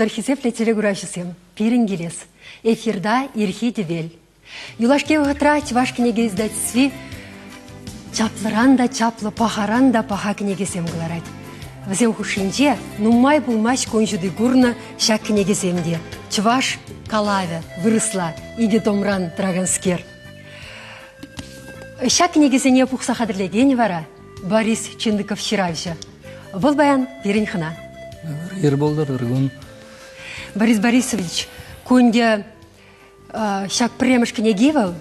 Зархизев летеле гурашисем, пирин гелес. Эфирда ирхи девель. Юлашке ватра чваш книге издать сви, чаплыранда чаплы, пахаранда паха книгесем гларать. Взем хушинче, нумай булмаш конжуды гурна шак книгесемде. Чваш калавя выросла, иди томран траганскер. Шак книгесене пухса хадрлеген вара, Борис Чиндыков Щиравща. Был баян пирин хана. Борис Борисович, кунде шак премыш княгивал,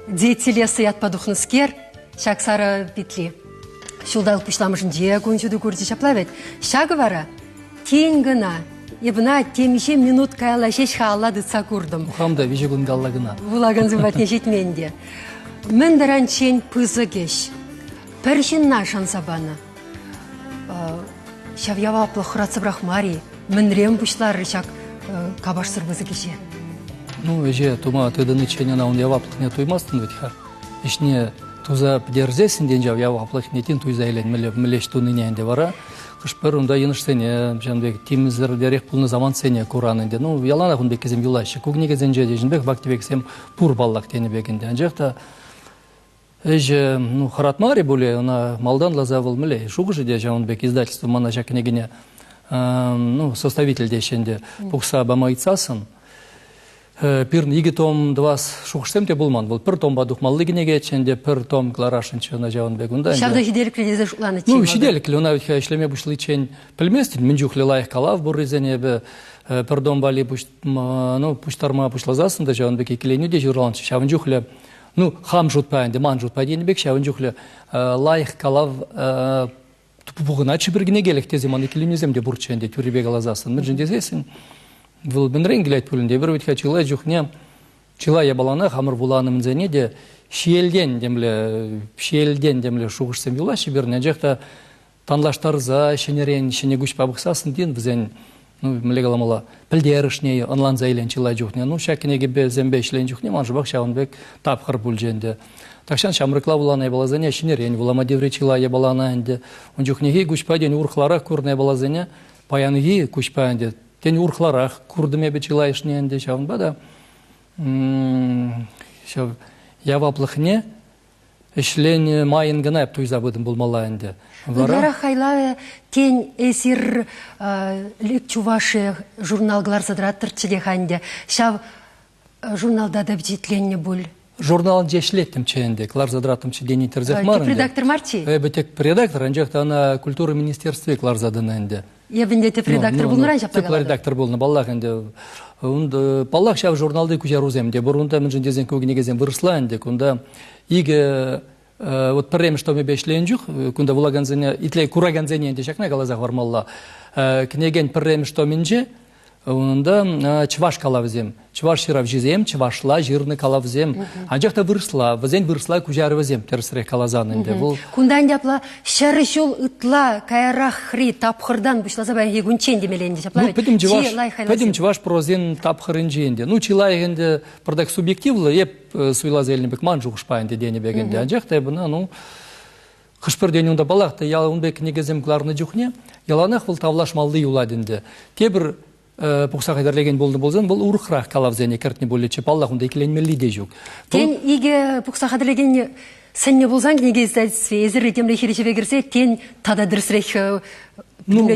дети леса яд подухныскер, шак сара петли. Шулдал пушламышын же кунчуды курти шаплавет. Шак вара, тень гына, ебна темише минут каяла шеш хаалла дытса курдым. Ухамда вижу гунгалла гына. Вулаган зымбатне жетменде. Мен даран чень пызы кеш. Першин нашан сабана. Шав яваплы хыратсы брахмари, мінрем пушлар шак кабаш сырбызы кеше. Ну, еже тума тыдыны ченена он яваплых не туймастын ведь ха. Ишне туза пдерзесін ден жав яваплых нетин туйза елен мілеш туныне вара. Кышпыр онда еныш сене, жандек тимізір дерек пулны заман сене куранынде. Ну, ялана хүн бекезем юлайшы. Кугнеге зенже дежінбек бактибексем пур баллак тені бекінде. Анжақта Эже, ну, харатмари более, она малдан лазавал мле. Шугжи де жаунбек издательство мана жакнегине, ну, составитель дешенде пухса бамайцасын. Пирн иги том двас шугштем те булман был. Пир том бадух маллыгинеге ченде, пир том кларашынчы на жаунбек унда. Шавда хиделик ледезе шукланы чен. Ну, хиделик ли, она ведь ишлеме бушлы чен пельместин, минджухли лайх калав бурризене бе, пир дом бали ну, пуштарма пушлазасын да жаунбек икиленю де журланчы. Шавынджухли ну, хам жутпайынды, ман жутпайын бек, шауын жүхлі лайық қалав бұғына чыбіргіне келік теземан екілімнеземде бұрчайынде түрібе қалазасын. Мен жындезесін, бұл бінрен келет пөлінде, бір өтке чылай жүхне, чылай ебалана, хамыр бұланымын зәне де, шиелден демлі шуғышсем юлашы беріне, жақта танлаштарза, шенерен, шене күш пабықсасын дейін, бізен, ну, млегаламала пілдерішне, онлан зайлен чылай жүхне, ну, шәкінеге безембе ішлен жүхне, ман жұбақ шауынбек тапқыр бұл женде. Такшан шамрықла бұланы ебалазане, шенерен, бұлама девре чылай ебалана әнде. Он жүхнеге күшпайден урқларақ күрне ебалазане, паяныге күшпайынде. Тен урқларақ күрдіме бе чылай ішне әнде шауынба да. Яваплықне, ішлен майын ғына әп туйза бұдым бұлмала әнде. Вара хайлаве тень эсир лик чуваши журнал гларзадраттыр чедеханде. Шав журналда да бдетленне бұл. Журналын жешлеттім чейінде, гларзадраттым чедені терзек марынде. Редактор марчи? Бетек редактор, анжақта ана культура министерстве гларзадын әнде. Ебінде теп редактор болны ранжа пагалады? Теп редактор болны, баллах әнде. Баллах шав журналды күжаруземде, бұрында мен жындезен көгінегезен вырысла әнде, күнда иге вот піррем, что мы бешлен жүх, күнда вулаганзене, итлей кураганзене әнде шақна қалазақ вармалла. Кнеген піррем, что менже, онда чваш калавзем, чваш ширав жизем, чвашла жирны калавзем. Анжақта вырысла, вазен вырысла күжары вазем, терсірек калазан әнде. Күндан дяпла, шары шул ытла, кайрақ хри, тапқырдан бұшласа бән егунчен демеленде. Пәдім чваш прозен тапқырын жиенде. Ну, чилай әнде продак субъективлы, еп суйлаз әлінбек ман жұғышпайынде дені бәгенде. Анжақта әбіна, ну, қышпыр дені онда балақты, яла онбек негезем кларны жүхне, яланақ бұл тавлаш малды юладынды. Тебір пұқса қайдарлеген болды болзан, бұл ұрықрақ калавзене кәртіне болетші, баллақ онда екіленмелі де жүк. Тен иге пұқса қайдарлеген сәнне болзан, кінеге іздәдісве, езірі темлі херечеве керсе, тен тада дұрсырек... Ну,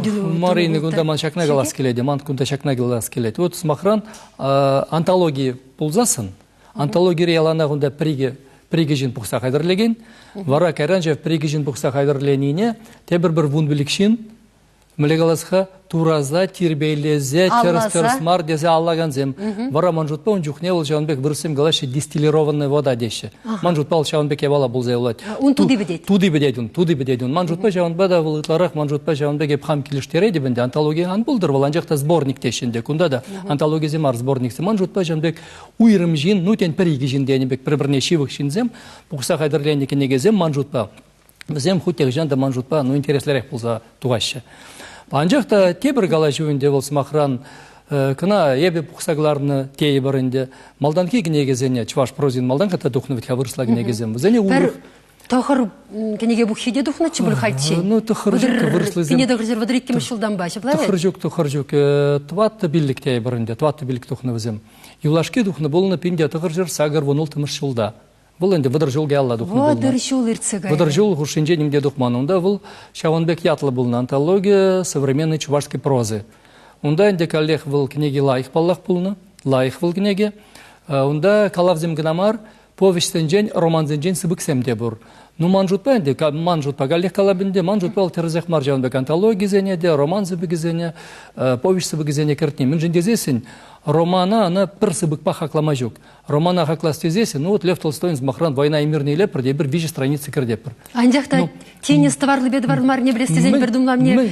Марина, күнда ман шакна қалас келеді, ман күнда шакна қалас келеді. Вот смахран антология болзасын, антология ялана күнда пригежін пұқса қайдарлеген, вара кәрәнжев пригежін пұқса қайдарленіне, тебір бір вун білікшін, Млегаласха тураза тирбейлезе терс мар дезе аллаганзем. Вара манжутпа он жүхне ол жаунбек вырсым галаши дистиллированная вода деші. Манжутпа ол жаунбек евала бұл зеулат. Он туди бедет. Туди бедедун. Манжутпа жаунба да бұл итларах манжутпа жаунбек еп хам келіштері дебінде антология ан бұлдыр бол анжақта сборник дешінде. Кунда да антология земар сборниксе. Манжутпа жаунбек уйрым жин, ну тен піригі жин денебек бір-бірне шивық шинзем. Бұқса қайдырленеке негезем манжутпа. Зем хутек жанда манжутпа, ну интереслерек бұлза туғашы. Анжақта тебір ғала жүвінде бол смахран кына ебе пұқсагларны тейі барынде малданки гінегезене чваш прозин малдан қата дұқны вітка вырысла гінегезем. Зәне тохыр кенеге бу хиде духна чыбыл хальчей. Ну тохыр жук вырослы Кене дохыр вадрик кем шулдан башы, блаве? Тохыр жук тватты билликтей барынде, тватты биллик тухны вызем. Юлашки духны болны пинде тохыр жыр сагар вонул тымыш шулда. Бұл енді выдар жол гәлла духны болны. Выдар жол ирцегай. Выдар жол хушинже немде духманында бұл Шаванбек ятлы болны антология современной чувашской прозы. Унда енді коллег бұл книги лайық баллах болны, лайық бұл книги. Унда калавзем гнамар повестен жен, романзен жен сыбыксемде бұр. Ну манжутпа енді, манжутпа галлех калабінде, манжутпа ал терезех мар Шаванбек антология зенеде, роман сыбыгезене, повесть сыбыгезене кертне. Мен жендезесін романа ана пір сыбыкпа хаклама жоқ. Романа хаклас тезесін, ну вот Лев Толстой Махран «Война и мирный леп» бірде бір вижі страницы кірдепір. Андяқта тенес товарлы бедварлар не білестезен бірдумла мне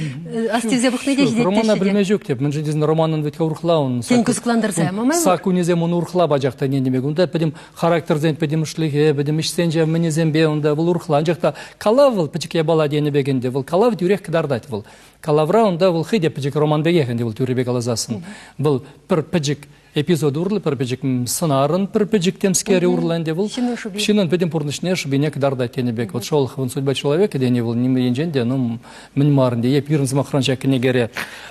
астезе бұқны де ждет. Романа білме жоқ деп, мен жендезін романын ветка урхлауын. Тен күзікландырса, мамай? Саку незем оны урхла бажақта не демек. Онда пәдім характерзен, пәдім ішліге, пәдім ішсенже, мінезен бе, онда бұл урхла. Анжақта калав бұл пәчіке бала дені бегенде, бұл калав дюрек кідардат бұл. Калавра онда бұл хиде пәчік роман бегехенде бұл тюребек алазасын. Бұл пір пәчік эпизод урлы, пір пәчік сынарын, пір пәчік темскері урланде бұл. Шинын пәдім пұрнышне шыбене кідардат дені бек. Вот шол хвын судьба человека дені бұл неме енженде, ну, мін марынде. Еп ерін зымақранча кінегері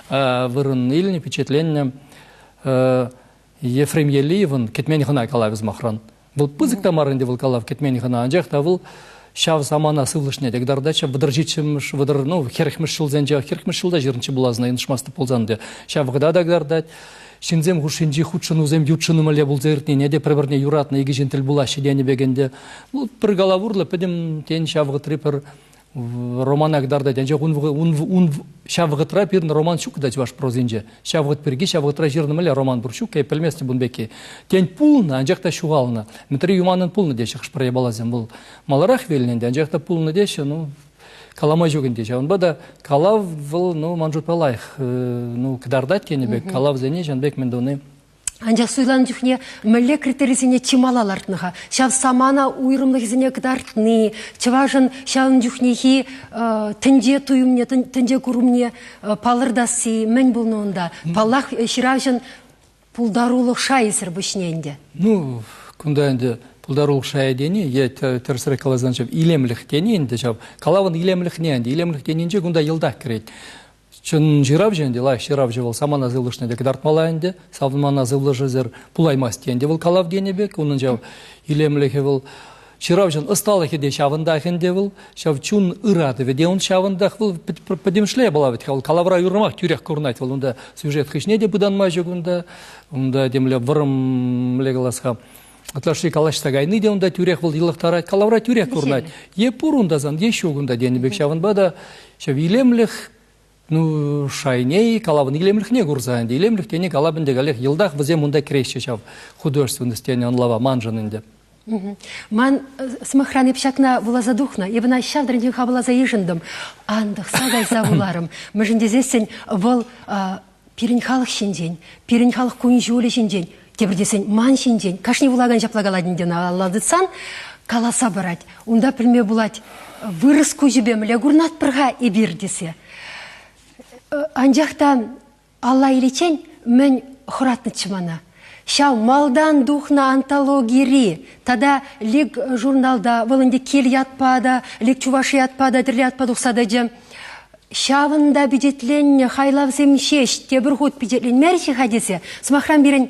вырын иліне печетленне Ефрем Елиевын кетмені ғына калав зымақран. Бұл пызық тамарынде бұл калав кетмені ғына. Анжақта бұл шав замана сывлышне дегдардача выдержичимш выдыр ну херхмиш шылзенже херхмиш шылда жирнче булазна иншмасты ползанды шав гыда дагдардать шинзем гушинжи худшыну зем ютшыну мале булзертни неде преберне юратна игижентел булашы дене бегенде бул пир галавурлы педем тен шав гытри пир роман агдардать анже ун шав гытра пир роман шук дать ваш прозинже шав гыт пирги шав гытра жирны мале роман буршук кай пелмести бунбеки тен пулна анжакта шугална митри юманын пулны деши хшпрая балазем бул маларах велненде анжакта пулны деши ну калама жогенде жан бада калав выл ну манжут палайх ну кдардать кенебек калав зене жанбек мендоны Анжақ суйлан жүхне мүлі критеризіне чималалартныға. Шав самана уйрымлық зіне кдартны, чыважын шавын жүхнехи тінде туюмне, тінде күрумне палырдасы мән болуында. Паллах ширавжын пулдарулық шайысыр бүшненде. Ну, күнда енді пулдарулық шайы дені, терсірі қалазан шав илемлік дені енді шав. Калавын илемлік не енді, илемлік денінже күнда елдақ керейді. Чын жирав женде, лайх жирав жевал, самана зылышны де кдартма лайынде, савмана зылыжы зер пулаймас денде был калав денебек, унын жав илемліхе был. Жирав жен ысталыхе де шавындахенде был, шав чун ырады веде он шавындах был, подемшле была ведь, калавра юрмах тюрек курнать был, унда сюжет хышне де буданма жог, унда демле вырым легаласха. Атлаши калашта гайны де унда тюрек был, илыхтарать, калавра тюрек курнать. Епур ундазан, еще унда денебек шавынбада, шав илемлих, ну, шайней, калабын илемлихне гурзаенде, илемлихтене калабынде галех елдах взе мунда крещи шав художественностене онлава манжанынде. Ман смахраны пшакна вулазадухна, ебна шавдрынде хабыла заежындым, андық сагай завуларым. Мыжындезесен вол пиренхалық шинден, пиренхалық куинжулі шинден, тебірдесен ман шинден, кашни вулаган жаплагаладынден аладыцан, каласа барать. Унда пілме булать вырыс көжібем, лягурнат пырға ебірдесе. Анжақта Алла илечен мен хуратны чымана. Шау малдан духна антологири. Тада лиг журналда вылынде кел ятпада, лиг чуваши ятпада, дірлі ятпада ұқсада жем. Шавында бюджетленне хайлав земшеш, тебір худ бюджетлен мәрші хадесе. Смахран берін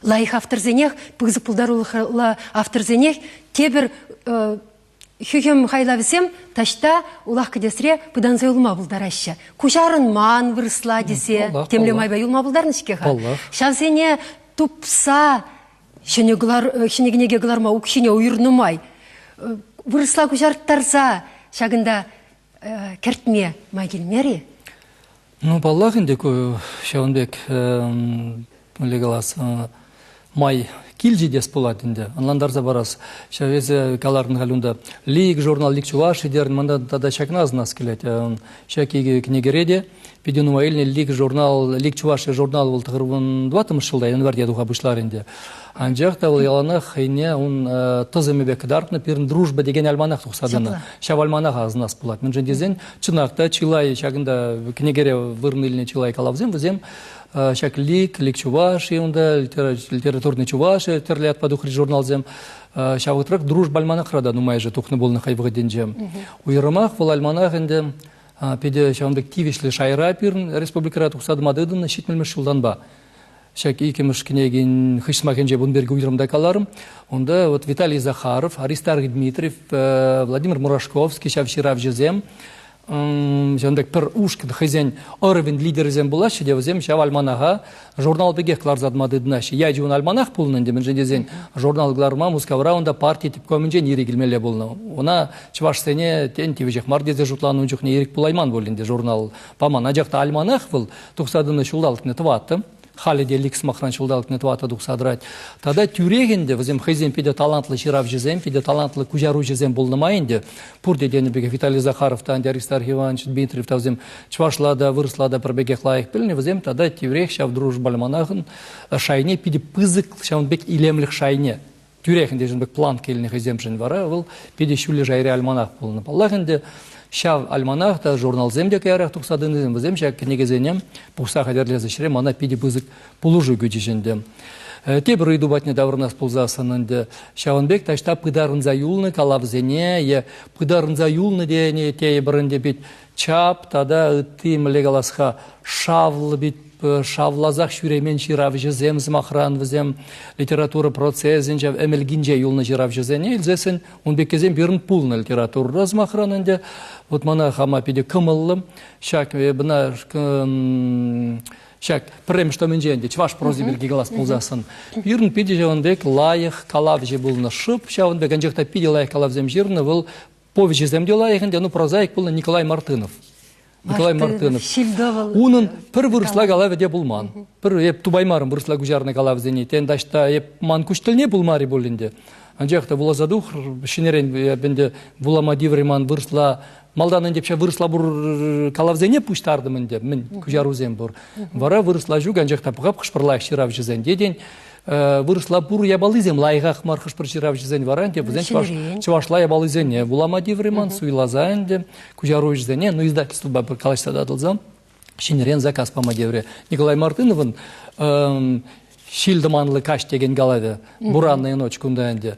лайық авторзенех, пығзы пұлдарулы авторзенех, тебір Хюхем хайлавсем ташта улах кедесре пыдан заюлма булдарашы. Кушарын ман вырысла десе, темле майба юлма булдарнышке ха. Шавсене тупса, шенегінеге гыларма укшене уйырнымай. Вырысла кушарттарса, шагында кертме май келмері? Ну, баллах инде шавынбек легалас май килжи дес поладинде. Анландарза барас. Шавезе каларын халунда лиг журнал лиг чуваши дерн манда тада шакназ нас келет. Шаки книгереде пидинуайльный лиг журнал лиг чуваши журнал был тагырвын 20 жылда январьда духа бушлар инде. Анжақта ол яланақ хайне он тызымы бек дартны пирн дружба деген альманақ тухсадыны. Шав альманақ азынас булат. Мен жендезен чынақта Чилай шагында книгере вырныльне Чилай калавзем візем шак лик чуваши, онда литературный чуваши, терлят подухри журналзем. Шавытрак дружба альманақ рада, ну майже тухны болны хайвығы денжем. Уйрымақ бұл альманақ енді педе шавындық тивишлі шайра пирн республикара тухсады мадыдын шитмелмеш жылдан ба. Шак икемеш княгин хышмакенже бунбергі уйрымда каларым. Онда вот Виталий Захаров, Аристарх Дмитриев, Владимир Мурашковский, шав ширав жезем. Шавындық пір ушкіді хызен орывен лидерізен болашы девізем шав альманаға журнал бігек кларзад мадыдынашы. Я жуын альманақ болын мен жендезен журнал гларма мускавра онда партия тип көмінжен ерек келмелі болын. Она чываш сене тен тивежек мардезе жұтлану жүхне ерек болайман болынде журнал. Паман ажақта альманақ бұл тұқсадыны шулдалықны тыватты. Халиде ликс махран шулдалык нетвата дух садрать. Тогда тюрегенде возем хызем пиде талантлы ширав жезем, пиде талантлы кужару жезем болнымайынде. Пурде денебеге Виталий Захаров, танде Аристарх Иванович Дмитриев, тавзем чвашлада, вырслада пробеге хлаих пильни, возем тогда тюрег шав дружба альманахын шайне пиде пызык шавнбек илемлих шайне. Тюрегенде жынбек план келіне хызем жын вара, выл пиде шуле жайре альманах болны. Паллахенде шав альманах та журнал земде кайрах тухсадын візем шак книгезенем пухса хадерлезі шіре мана пиде бызык пулужу гүджеженде. Те бір үйду батне давырнас пулзасынынды шавынбек ташта пыдарынза юлны калавзене, е пыдарынза юлны дене те бірінде бит чап, тада үтті мілегаласха шавлы бит шавлазах шүремен жирав жезем змахран візем литература процесін жав әмелгінже юлны жирав жезене илзесін он бекезем бірін пулны литература змахранынде вот мана хама пиде кымыллым шак бына шак прем что менженде чваш прозе белги глаз пулзасын бірін пиде жавынбек лайық калав же булны шып шавынбек анжақта пиде лайық калав зем жирны бұл повесть жеземде лайығынде ну прозаик булны Николай Мартынов. Николай Мартынов. Унын пір вырысла галавы де булман. Пір еп тубаймарым вырысла гужарны галавы зене. Тен дашта еп ман күштіліне булмари болінде. Анжақта буладух шинерен бенде булама дивреман вырысла малданын депше вырысла бур калавы зене пуштардымын деп. Мен күжару зен бур. Вара вырысла жуг анжақта пығап қышпырлайық ширав жезен деден. Вырысла бур ябалызем лайғақ марқыш бір жирав жезен варан деп. Візен чывашла ябалызене. Булама дивреман суйлазайын деп. Күжару жезене. Ну издательство бір калашта дадылзам. Шинерен заказ пама девре. Николай Мартыновын шилдыманлы каш деген галады. Буранная ночь күндайынде.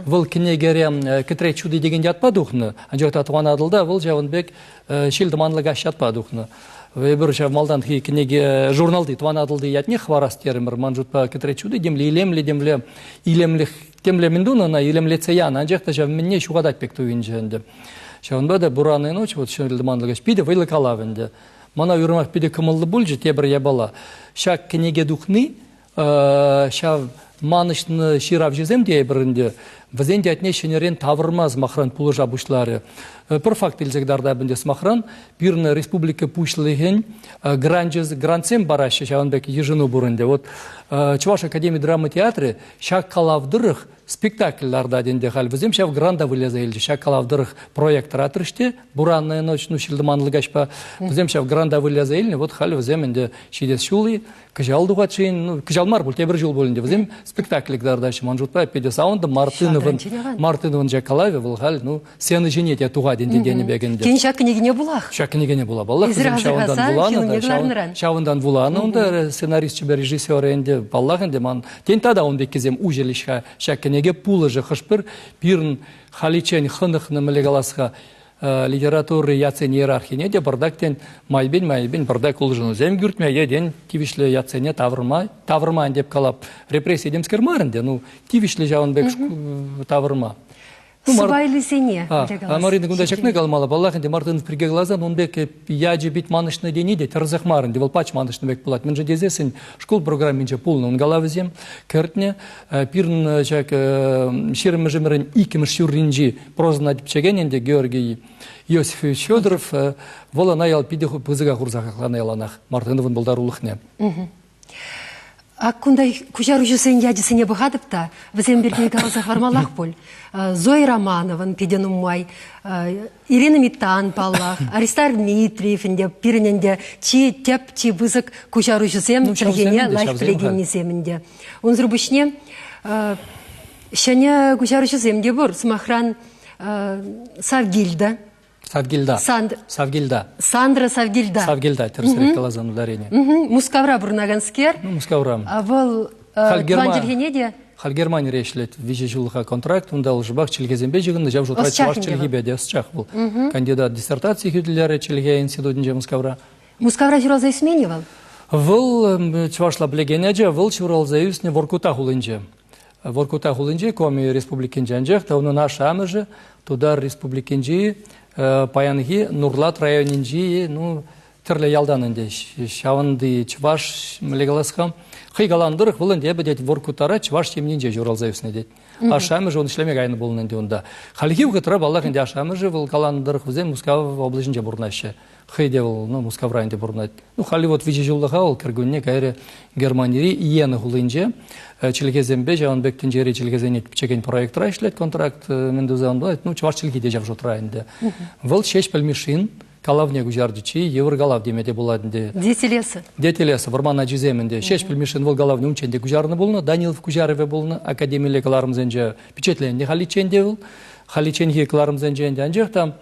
Выл кенегере кітре чуды деген жатпадухны. Анжақта туған адылда выл жавынбек шилдыманлы каш жатпадухны. Бір шав малдан кенеге журналды туған адылды ятне хварас терімір манжутпа кітре чуды демле илемлих темле мендунана илемлеце яна. Анжақта жав менне шуғадат пек туын жөнді. Шавынбада буранная ночь вот шилдыманлы каш пиде вайлы калавынды. Мана юрмақ пиде кымылды бұлжы тебір ябала. Шак кенеге духны шав манышны ширав жезем дей бірінде візенде әтне шенерен тавырмаз махран пулы жабушлары. Бір факт илзегдарда бінде смахран бірні республика пушлыген грантсем барашы шаванбек ежіну бұрынде. Вот Чуваш Академия драмы театры шак калавдырых спектакльларда денде хал. Візем шав гранда вылеза елді. Шак калавдырых проектор атырыште. Буранная ночь, ну шилдыманлы гашпа. Візем шав гранда вылеза елді. Вот хал візем енде шидес шулы. Кыжалдуға чейін, ну кыжалмар бұл, тебір жыл болынде. Візем спектакльларда шыман жұтпай. Педе сауынды Мартыновын жакалаве бұл хал. Ну сені женет я туға денде дені бәгенде. Кен шак книгіне бұлақ? Шак книгіне бұла. Баллах візем шавындан бұланы. Онда сценарист чебе режиссер енде. Баллах енде ман. Тен тада он бекезем ужелішқа шак книге пулы же хышпыр. Бірін халичен хынықны мілегаласқа литературы яцен иерархине де бардактен майбен бардак улжыны зем гүртме еден тивишле яцене тавырма деп калап репрессия дем скермарынде ну тивишле жауынбек тавырма Сыбайлы сене. Марина гунда чакны калмала баллахынде Мартынов пирге глазан он бек яджи бит манышны дениде терзахмарынде вол пач манышны бек булат. Мен же дезесин школ программинче пулны он галавызем кертне пирн чак ширим жемерен иким шуринжи прозна дипчегененде Георгий Иосифович Федоров вола наял пидеху пызыга хурзахлана яланах Мартыновын булдарулыхне. Аккундай кужару жусен ядисене бұғадып та, візен берген қалазақ вармалақ бол. Зоя Романовын педенум май, Ирина Митан паллах, Аристарх Дмитриев, пиріненде чи теп, чи вызық кужару жусен тілгене лайх тілегенне земінде. Он зрубышне Шәне күчәрүчі земде бұр, смахран Савгильда. Савгильда. Савгильда. Сандра Савгильда. Савгильда, терсерек калазан ударение. Мускавра бурнаганскер. Мускаврам. Вол Тванжельгенеде. Хал Германия решилет виже жылға контракт, онда ұлжыбақ челгезембе жығында жав жылға чываш челгебеде сычақ бұл. Кандидат диссертации хүділері челге институтынже Мускавра. Мускавра жұралза исменевал? Выл чывашла білегенеже, выл чывралза юсне Воркута хулынже. Воркута хулынже, коми республикенже анжақ, та оны наш амыжы, тудар республикенже, паянги Нурлат районенже, ну, тірлі ялданынде, шавынды чываш мілегаласқам. Хыйгаландырық бұлінде бәдет Воркутара чываш темненже жұралза юсне дед. Ашамыжы оны ішлемек айны болынінде онда. Халхи ұғытыра балақінде ашамыжы бұл каландырық візен Мускав облыжынже бұрнашы. Хыйде бұл Мускавраінде бұрнайды. Ну, хали вот виже жылдыға ол кіргінне кәйрі Германии иені ғылынже. Челгезембе жауын бектін жері челгезен етіп чеген проекттыра ішлет контракт мендузан болады. Ну, чываш челгеде жав жұтыра енді. Бұл шеш пәлмешін. Калавне гужардичи, евр галав демеде буладынде. Детелесі? Детелесі, вармана жүземінде. Шеш пілмешін вол галавне унченде гужарны болны, Данилов гужарыве болны, академияле каларымзенже печетленде халиченде бол, халиченге каларымзенже анжақ там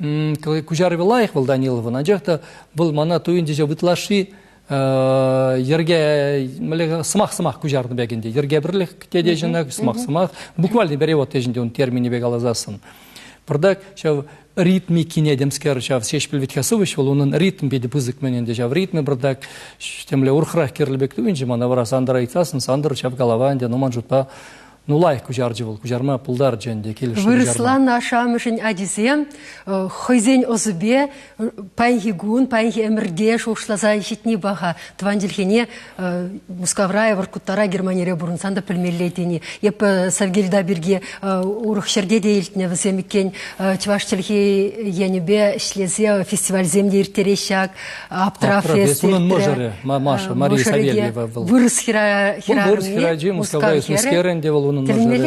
гужарыве лайық бол Даниловын, анжақта бұл мана туынде же вытлаши ерге сымақ гужарны бәгенде. Ерге бірлік теде жынақ, сымақ. Буквальный перевод тежінде он термини бегалазасын. Пырдак, ритми кинедемскер шав сешпил витхасовыш, onun ритм беди пызык мененде шав ритми бырдак, штемле урхрах керлебек туинжи, мана вара сандыра итасын, сандыр шав галаванде, ну манжутпа, ну лайк кужаржывал, кужарма пулдар дженде, келеш. Вырысла наша мышын адизем, хойзень озубе, пайнхи гун, пайнхи эмирге, шоушлаза ишитни баха, тванжельхене, Мускаврая, Воркуттара, Германия бурынсанда пілмеллейтені. Еп Савгильда бірге урықшерге дейлтіне віземекен, чвашчылхи енебе ішлезе фестиваль земде иртерешак, Аптрафест. Оның мұжыры, Маша, Мария Савельева. Вырыс хирарымне, Мускаврая,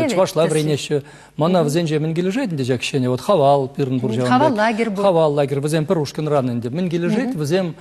чувашла вренеше, мана візенже мен кележетінде жәкшене, вот хавал пирн буржаванды. Хавал лагер бұл. Хавал лагер, візем пірушкін ранынде. Мен кележет, візем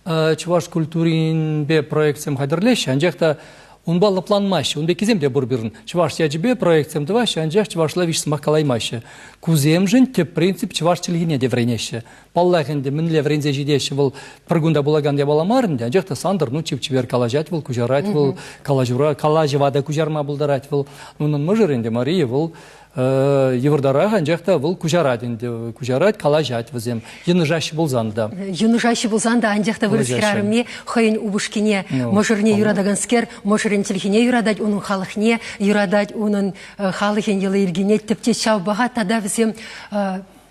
чуваш культурин бе проектсем қадырлеші, анжақта унбалы планмашы, унбе кеземде бурбирн. Чуваш яджбе проектсем двашы, анжақ чувашла виш смақалаймашы. Кузем жын теп принцип чуваш челгіне де вренеше. Паллағынде мінле врензе жидеші бұл піргунда булаган де баламарынде, анжақта сандыр, ну чіп-чіпер калажат бұл, кужарат бұл, калажывада кужарма бұлдарат бұл. Нунын мұжырынде Мария бұл еврдараға анжақта бұл кужарадынде, кужарат калажат візем. Ені жашы бұлзанда. Ені жашы бұлзанда анжақта вырыс хирарымне, хойын убышкіне, мұжырне юрадаганскер, мұжырын тілхіне юрадать, оның халықне юрадать, оның халықен елі елгене тіпте шау-баға, тада візем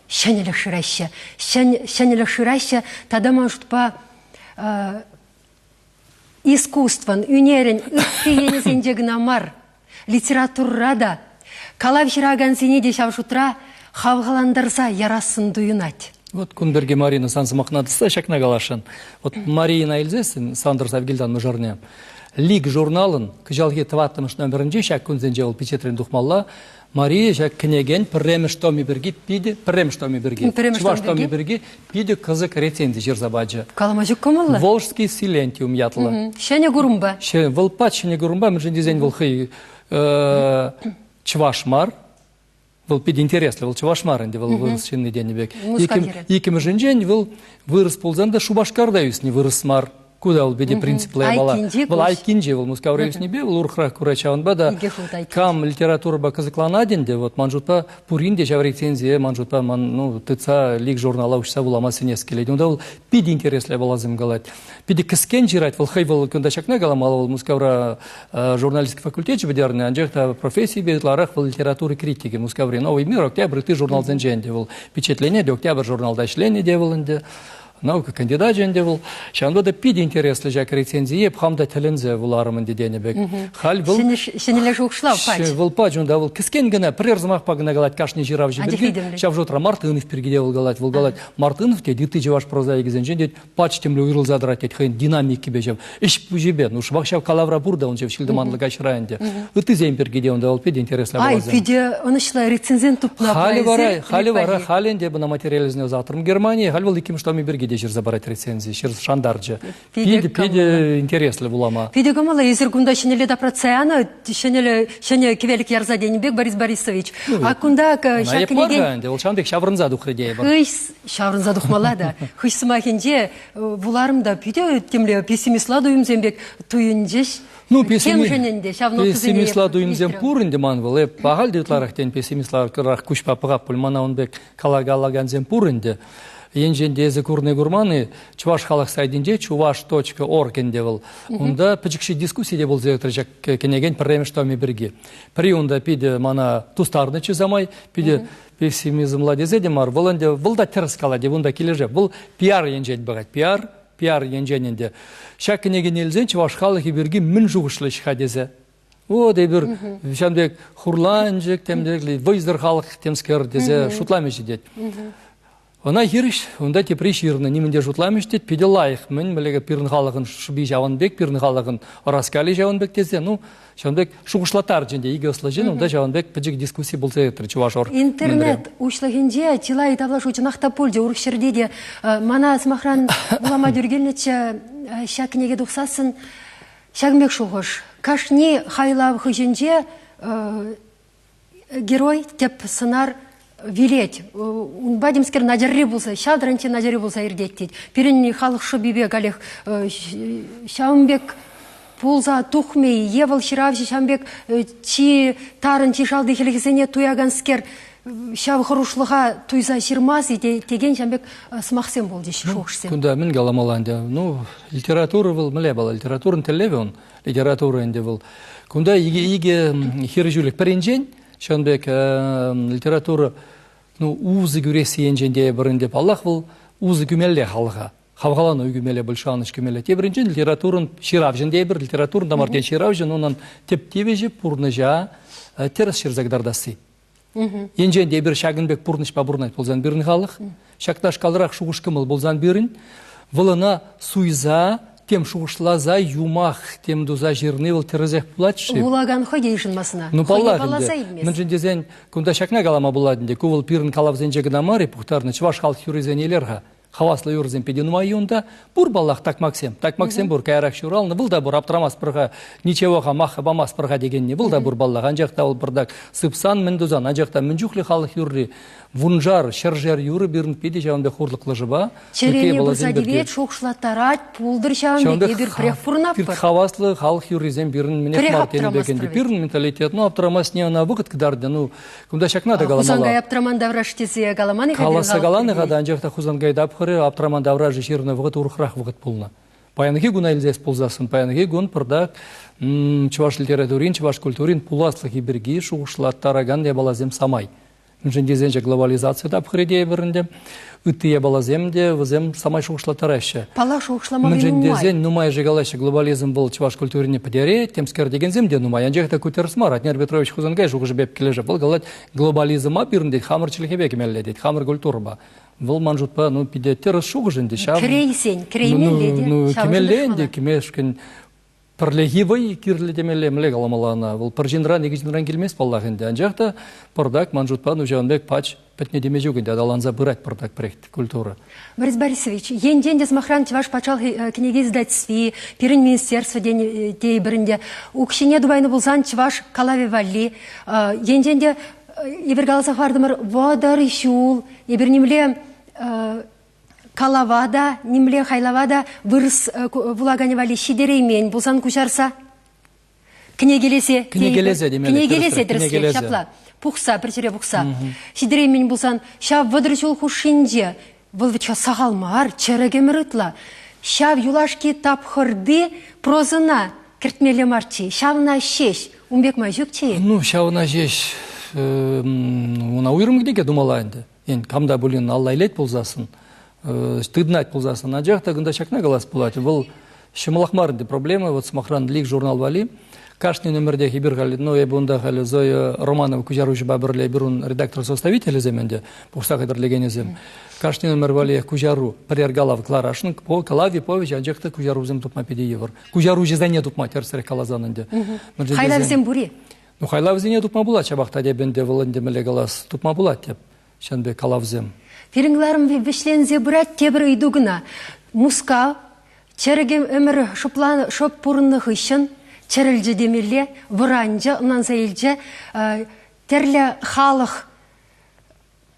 шәнелік шырайшы. Шәнелік шырайшы, тада маңжытпа искусстван, үнерін, үппейенізендегі намар, литературада, калав жираган зенеде шавшутра хавғаландырса ярасын дуюнать. Вот күнберге Марина сансымақнадыса шакна галашын. Вот Марина Эльзесін, Сандыр Савгилдан мұжарне. Лиг журналын, күжалге тываттымыш нөмірінже, шак күнзенже ол печетрен дұқмалла, Мария жак кінеген пірреміш томи бірге пиді, пірреміш томи бірге, чываш томи бірге пиді қызық рецензия жерзабаджы. Каламажық көмілі? Волжский силентиум ятылы. Шәне гурумба? Вылпат шәне гурумба, мүжін дезен вылхы чывашмар, был пид интересный, был чывашмар, инде был вырос шинный денебек. Иким жинжен был вырос ползанда шубашкарда юсни вырос мар. Куда ол беде принципле бала? Был айкинже, был Мускавра юсни бе, был урхрах курачаван бада. Кам литература ба казакланаденде, вот манжутпа пуринде жав рецензия, манжутпа ну тыца лик журнала ушса булама сенескелейді. Онда был пид интересный балазым галать. Пиди кіскен жирать, был хай был күнда шакна галамала, был Мускавра журналистский факультет жбедерный, анжақта профессии бедларах был литературы критики Мускавре. Новый мир, октябрь, ты журнал зенженде был. Впечатление, октябрь журнал дайшление деволынде. Наука кандидат женде был. Шанда да пиди интересный жак рецензии, пхамда телензе вуларымынде денебек. Хал был. Сенеле жуқшлау пач. Был пач, онда был кіскен гына, прерзымақ пагына галать, кашни жирав жіберге. Шав жотра Мартынов пергеде был галать, вул галать. Мартынов те, дирты жеваш прозаиги зенжен, пач темле уйрыл задрать, хайн динамики бежав. Иш пужебе, ну шбах шав калавра бурда, он жев шилдыманлы гачраенде. И зем пергеде, онда был пиди интересный балазем. Ай, пиди, он ишла рецензент тупна Хали вара, халенде бы на материализне завтрам Германии, хал был иким что ми берге де жер забарать рецензии, жер шандарджа. Пиде интересно булама. Пиде гамала езер гунда шенеле да процеяна, шене кевелик ярза денебек Борис Борисович. А кунда шакнеген. Ол шандек шаврынза духридей бар. Хыш шаврынза духмалада. Хыш смахинже буларымда пиде темле пессимистла дуюмзембек туюнжеш. Ну, пессимистла дуюмзем пурын деман был. Пахал детларахтен пессимистла крах куш папага пульмана он бек калагалаганзем пурынде. Енженде езі көріне көрманы чуваш халық сайдинде чуваш.org енде был. Онда пічікші дискуссияде был зектіржек кенеген пірремештауме бірге. При онда пиде мана тустарны чызамай, пиде пессимизмла дезе мар. Бұл онда да терс кала де онда кележе. Бұл пиар енжен бағат. Пиар енженінде. Шак кенеген елзен чуваш халықы бірге мін жуғышлы шыға дезе. О, дейбір, шамдек хурланжек, темдекли, войздыр халық темскер дезе, шутламеші дед. Она хириш, онда теприш ирна, немінде жутламеш дед, пиде лайық. Мен мілігі пирін халығын шуби жауынбек, пирін халығын раскали жауынбек дезе. Ну, шамдек шуғышлатар женде, иге ұслы жен, онда жауынбек піджік дискуссия болса етір, чувашор. Интернет, ұшлығынде, тилай тавлаш учын ақтапульде, ұрықшырде де, мана смахран бұлама дүргелнетші шәкінеге дұқсасын, шәгмек шуғыш. Кашни хайлав хыженже герой теп сынар вилет. Бадимскер надярри булса, шадранче надярри булса ирдеттет. Перенни халық шыбибе галех шамбек пулза тухмей, евал ширавжи шамбек чи тарын чи шалды хелегесене туяганскер шав хорушлыға туйза ширмас теген шамбек смақсен бол деші шоқшсен. Күнда мен галамаланды. Ну, литература был, міле бала, литературын тілеве он, литература енде был. Күнда иге хиржулік бірінжен, шанбек литература, ну, узы күресі енженде бірінде Аллах был, узы күмелі халыға. Хавгаланы үгімелі бұлшаныш күмелі. Те бірінжен литературын ширавжен дейбір, литературын дамарден ширавжен, онан теп-тевежі пұрныжа теріс шырзагдардасы. Енжен де бір шагынбек пұрныш па бұрнайт болзан бірін халық. Шакташ қалырақ шуғыш кымыл болзан бірін. Вылына суйза, тем шуғышлаза, юмах, тем дуза жерны выл терезек бұладшы. Улаган хоге ешін масына. Ну, палладынде. Мін жіндезен, күнда шакна қалама бұладынде, көвіл пирін қалавзен жегінамары пұқтарны чываш халық юризен елерға. Хаваслы юрзен педенумай онда бур баллах так Максим бур кайрак шуралны был да бур аптрамас пырға ничевоға маха бамас пырға дегенне был да бур баллах анжақта ол бұрдак сыпсан міндузан анжақта мінжухлі халық юрри вунжар шаржар юры бірін педе жауынбе хурлықлы жыба черене бұлса девет шоқшылаттарат пулдыр жауынбе ебір префурнап бір хаваслы халық юрризен бірін мінек мартені бекенде бірін менталитет ну аптрамас не она выгод кдарды ну кумда шакна да галамала хузангай аптраман давраштезе галаманы каласа галаны гада анжақта хузангай дапхыры аптраман давражы ширны вғыт урхрах вғыт пулна. Паянығы гуна илзес пулзасын, паянығы гун пырдак чуваш литературин, чуваш культурин пуласлығы бірге шуғышлаттараган де балазем самай. Жендезенже глобализация дапхырыде бірінде, үттіе балазем де візем самай шуғышлаттарайшы. Пала шуғышламағы Жендезен нумай жегалайшы глобализм был чуваш культурине подере, темскер деген земде нумай. Анжақта көтерісмар, Атнер Петрович Хузангай шуғыжбеп кележі бұл галат глобализма бірінде хамырчылығы кемелі дейді, хамыр культурба. Бұл манжутпа, ну, пиде террас шуғыжынды шав. Крейсен, креймелледе. Ну, кемелленде, кемешкен пірлегивай кирлі демелі мілі қаламалана. Бұл піржинран, егізінран келмес баллағынды. Анжақта пырдак манжутпа, ну, жауынбек пач пәтне деме жүгінде. Адаланза бұрат пырдак проект культура. Борис Борисович, енден десмахран чеваш пачал книги издательстви, пирин министерство дей бірінде. Укшине дубайны болсан чеваш калави валли. Енден де Ибергаласа хвардымыр водар ишул, ибернимле калавада, нимле хайлавада вырыс вулаганевали шидереймен, булсан кучарса. Кнегелесе демеле. Кнегелесе діріске, шапла. Пухса, бірчере пухса. Шидереймен булсан, шав водар ишул хушинже, вылвыча сағалмар, черегемір ұтла. Шав юлашки тапхырды прозына кіртмелі марчи, шавна шеш, умбек май жүкче. Ну, шавна шеш. Она уйрымгдеге думала енді. Ен камда бұлін Алла илет болзасын, стыднать болзасын. А жақта гында шакна галас болады. Бұл шымалақмарынды проблема. Вот смахран лик журнал вали. Кашный номерде хибир гали, но я бунда гали Зоя Романова кужаружи бабырле бирун редактор-составитель земенде. Пухсак эдерлеген зем. Кашный номер вали кужару приергалав кларашын по калави повеч а жақта кужару зем тупма педе евр. Кужаружи зане тупма терсере калазанынде. Хайлав зем бури. Ну, хайлав зене тупма була, чабақта дебенде вылынде міле галас тупма була деп. шанбе калавзем. Пирингларым вешлензе брать тебір үйдугына. Муска, черегем өмір шоп пурынных ишін, черелже демеле, вранжа, унан сайылже, терлі халық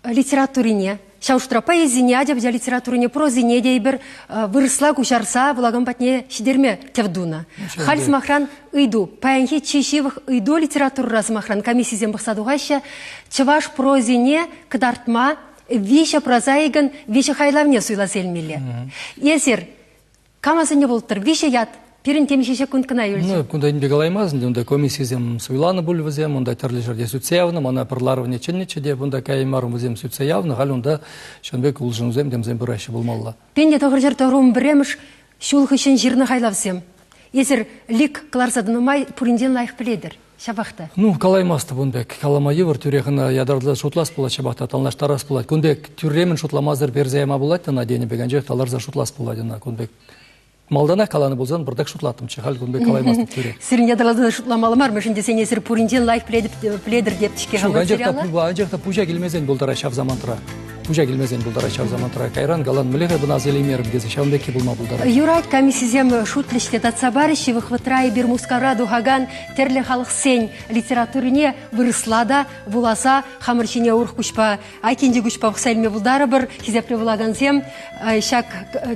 литературине, шауштыра поэзине, адябжа литературине, прозине дейбір вырысла кушарса, влагам патне шидерме тевдуна. Хальс махран ыйду, паянхи чешивых ыйду литературу раз махран комиссиязем бахсадугаща, чаваш прозине кадартма, виша прозаиган, виша хайлавне суйла селмеле. Есер, камасыне болтыр, виша яд, пирин темешеше күнткіна өлчі. Ну, күнда инбек алаймазын, онда комиссиязем суйланы бүлвізем, онда тәрлі жерде сүтсеявны, мана пырларывне ченнече деп, онда кайымарым візем сүтсеявны, ғал онда шанбек ұлжын үзем, демзем бірайшы болмалла. Пенде тоғыр жер тоғырым біреміш, шулық үшін жирны хайлавсем. Есер, лик кларсадыны май пуринден лайық біледір. Шабақта. Ну, калаймасты бұнбек. Каламайы бір түрекіні ядарды шутлас болады шабақта, талнаштарас болады. Күнбек түрремін шутламазыр берзейма болады, тана дені беген жек, таларза шутлас болады. Күнбек малдана каланы болзан, бірдік шутлатым чехал, күнбек калаймасты түрек. Сирин ядарлады шутламалы мармы, жінде сен есір пуринден лайық біледір деп тішке ғамын сериалы? Анжақта пужа келмезен болдара шав замантыра. Пужа келмезен болдара шав замантыра. Кайран галан мүлеғе бұна зелеймерім дезі шавынбекі болма болдара. Юрайт комиссизем шутліште татсабарышы вықвытрай бір мускара дугаган терлі халық сен литературине вырыслада, вуласа, хамыршине урх күшпа, айкенде күшпа ұқсайлме болдары бір кезепле вулаган зем, шак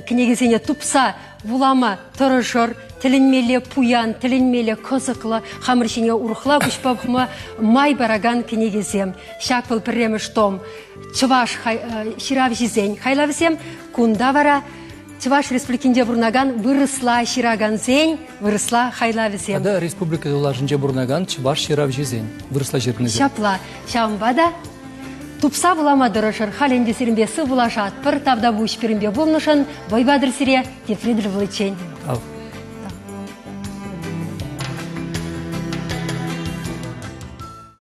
кнегезене тупса, вулама тұрышыр, тілінмелі пуян, тілінмелі қызықлы, хамыршине урхла күшпа бұқма май бараган кнегезем. Шак бұл пірреміш том. Чываш ширав жизень хайлавсем, кунда вара Чываш республикинде бурнаган вырысла шираган зень, вырысла хайлавсем. Ада республика улажынже бурнаган Чываш ширав жизень, вырысла жиргнезе. Шапла, шамбада тупса булама дырышыр, халенде сиринбе сы булашат, пыр тавда буш пиринбе булнышын, бойбадыр сире, тефридр вылычень.